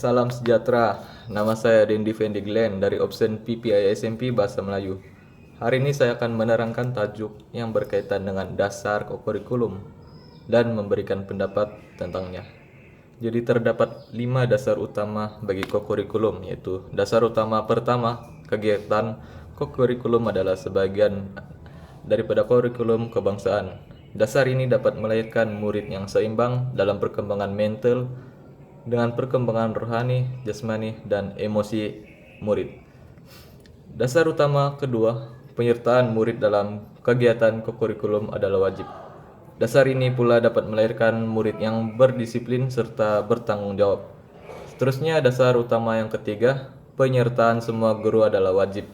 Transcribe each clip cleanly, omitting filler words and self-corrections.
Salam sejahtera, nama saya Dendi Fendi Glenn dari Opsen PPI SMP Bahasa Melayu. Hari ini saya akan menerangkan tajuk yang berkaitan dengan dasar kokurikulum dan memberikan pendapat tentangnya. Jadi terdapat 5 dasar utama bagi kokurikulum, yaitu dasar utama pertama, kegiatan kokurikulum adalah sebagian daripada kurikulum kebangsaan. Dasar ini dapat melahirkan murid yang seimbang dalam perkembangan mental dengan perkembangan rohani, jasmani, dan emosi murid. Dasar utama kedua, penyertaan murid dalam kegiatan kokurikulum adalah wajib. Dasar ini pula dapat melahirkan murid yang berdisiplin serta bertanggung jawab. Seterusnya, dasar utama yang ketiga, penyertaan semua guru adalah wajib.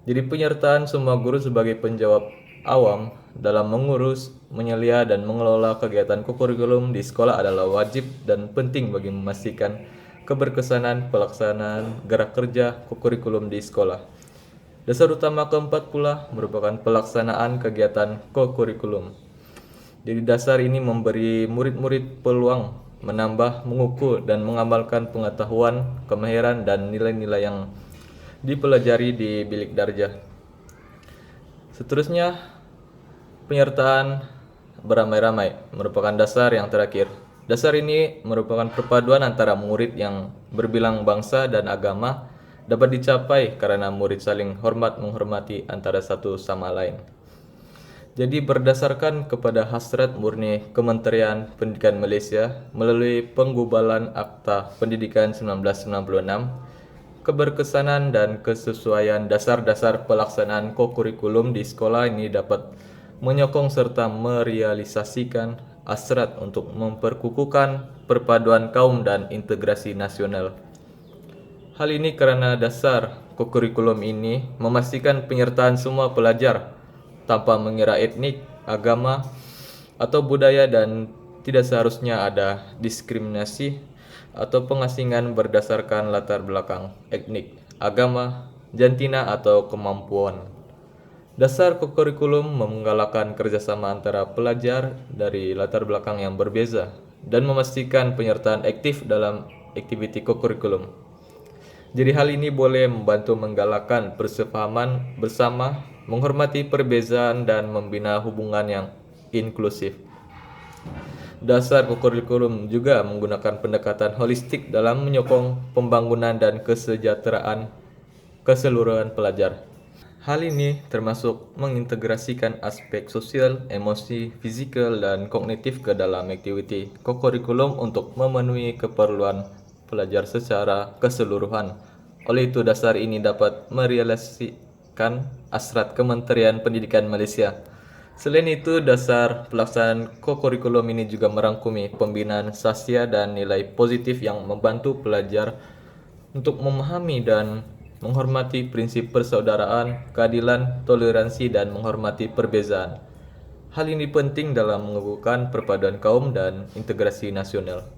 Jadi penyertaan semua guru sebagai penjawab awam dalam mengurus, menyelia, dan mengelola kegiatan kokurikulum di sekolah adalah wajib dan penting bagi memastikan keberkesanan pelaksanaan gerak kerja kokurikulum di sekolah. Dasar utama keempat pula merupakan pelaksanaan kegiatan kokurikulum. Jadi dasar ini memberi murid-murid peluang menambah, mengukur, dan mengamalkan pengetahuan, kemahiran, dan nilai-nilai yang dipelajari di bilik darjah. Seterusnya, penyertaan beramai-ramai merupakan dasar yang terakhir. Dasar ini merupakan perpaduan antara murid yang berbilang bangsa dan agama dapat dicapai karena murid saling hormat menghormati antara satu sama lain. Jadi berdasarkan kepada hasrat murni Kementerian Pendidikan Malaysia melalui penggubalan Akta Pendidikan 1996, keberkesanan dan kesesuaian dasar-dasar pelaksanaan kokurikulum di sekolah ini dapat menyokong serta merealisasikan hasrat untuk memperkukuhkan perpaduan kaum dan integrasi nasional. Hal ini karena dasar kokurikulum ini memastikan penyertaan semua pelajar tanpa mengira etnik, agama, atau budaya, dan tidak seharusnya ada diskriminasi atau pengasingan berdasarkan latar belakang etnik, agama, jantina, atau kemampuan. Dasar kokurikulum menggalakkan kerjasama antara pelajar dari latar belakang yang berbeza dan memastikan penyertaan aktif dalam aktiviti kokurikulum. Jadi hal ini boleh membantu menggalakkan persepahaman bersama, menghormati perbezaan, dan membina hubungan yang inklusif. Dasar kokurikulum juga menggunakan pendekatan holistik dalam menyokong pembangunan dan kesejahteraan keseluruhan pelajar. Hal ini termasuk mengintegrasikan aspek sosial, emosi, fisikal, dan kognitif ke dalam aktiviti kokurikulum untuk memenuhi keperluan pelajar secara keseluruhan. Oleh itu, dasar ini dapat merealisasikan hasrat Kementerian Pendidikan Malaysia. Selain itu, dasar pelaksanaan kokurikulum ini juga merangkumi pembinaan sasya dan nilai positif yang membantu pelajar untuk memahami dan menghormati prinsip persaudaraan, keadilan, toleransi, dan menghormati perbezaan. Hal ini penting dalam mengukuhkan perpaduan kaum dan integrasi nasional.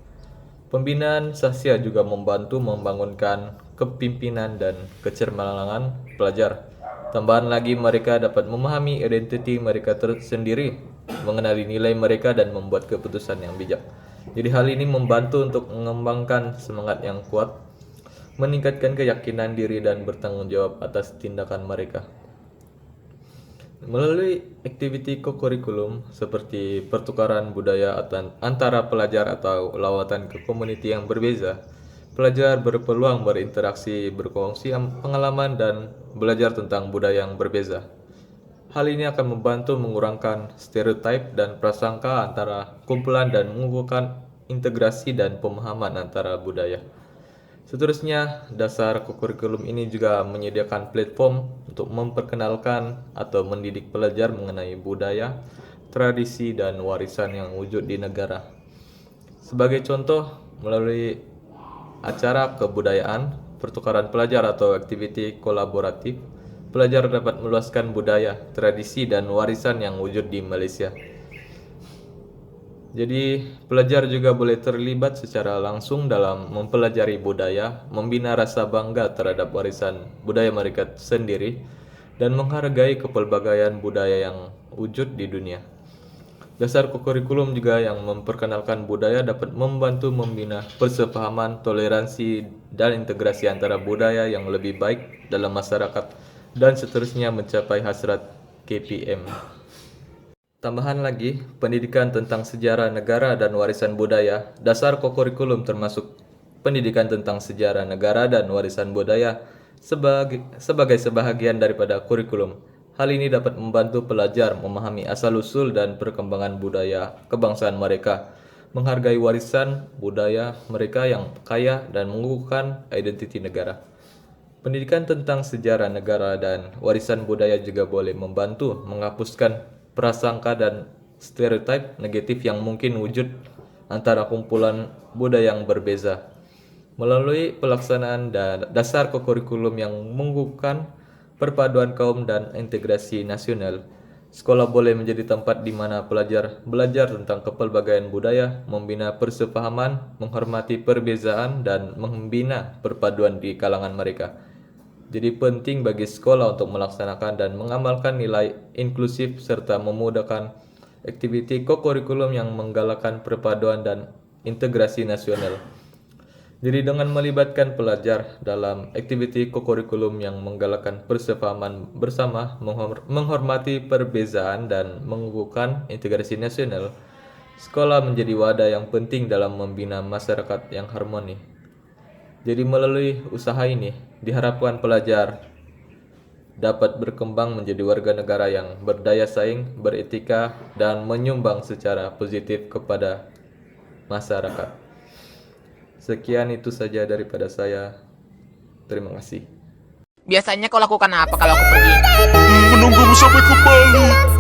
Pembinaan sasya juga membantu membangunkan kepimpinan dan kecermalangan pelajar. Tambahan lagi, mereka dapat memahami identiti mereka tersendiri, mengenali nilai mereka, dan membuat keputusan yang bijak. Jadi hal ini membantu untuk mengembangkan semangat yang kuat, meningkatkan keyakinan diri, dan bertanggung jawab atas tindakan mereka. Melalui aktiviti kokurikulum seperti pertukaran budaya antara pelajar atau lawatan ke komuniti yang berbeza, pelajar berpeluang berinteraksi, berkongsi pengalaman, dan belajar tentang budaya yang berbeza. Hal ini akan membantu mengurangkan stereotip dan prasangka antara kumpulan dan mengukuhkan integrasi dan pemahaman antara budaya. Seterusnya, dasar kokurikulum ini juga menyediakan platform untuk memperkenalkan atau mendidik pelajar mengenai budaya, tradisi, dan warisan yang wujud di negara. Sebagai contoh, melalui acara kebudayaan, pertukaran pelajar, atau aktiviti kolaboratif, pelajar dapat meluaskan budaya, tradisi, dan warisan yang wujud di Malaysia. Jadi, pelajar juga boleh terlibat secara langsung dalam mempelajari budaya, membina rasa bangga terhadap warisan budaya mereka sendiri, dan menghargai kepelbagaian budaya yang wujud di dunia. Dasar kurikulum juga yang memperkenalkan budaya dapat membantu membina persepahaman, toleransi, dan integrasi antara budaya yang lebih baik dalam masyarakat dan seterusnya mencapai hasrat KPM. Tambahan lagi, pendidikan tentang sejarah negara dan warisan budaya, dasar kurikulum termasuk pendidikan tentang sejarah negara dan warisan budaya sebagai sebahagian daripada kurikulum. Hal ini dapat membantu pelajar memahami asal-usul dan perkembangan budaya kebangsaan mereka, menghargai warisan budaya mereka yang kaya dan mengukuhkan identiti negara. Pendidikan tentang sejarah negara dan warisan budaya juga boleh membantu menghapuskan prasangka dan stereotip negatif yang mungkin wujud antara kumpulan budaya yang berbeza. Melalui pelaksanaan dasar kurikulum yang mengukuhkan perpaduan kaum dan integrasi nasional, sekolah boleh menjadi tempat di mana pelajar belajar tentang kepelbagaian budaya, membina persepahaman, menghormati perbezaan, dan membina perpaduan di kalangan mereka. Jadi penting bagi sekolah untuk melaksanakan dan mengamalkan nilai inklusif serta memudahkan aktiviti kurikulum yang menggalakkan perpaduan dan integrasi nasional. Jadi dengan melibatkan pelajar dalam aktiviti kurikulum yang menggalakkan persepahaman bersama, menghormati perbezaan dan mengukuhkan integrasi nasional, sekolah menjadi wadah yang penting dalam membina masyarakat yang harmoni. Jadi melalui usaha ini diharapkan pelajar dapat berkembang menjadi warga negara yang berdaya saing, beretika, dan menyumbang secara positif kepada masyarakat. Sekian itu saja daripada saya. Terima kasih. Biasanya kau lakukan apa kalau aku pergi? Menunggumu sampai kembali.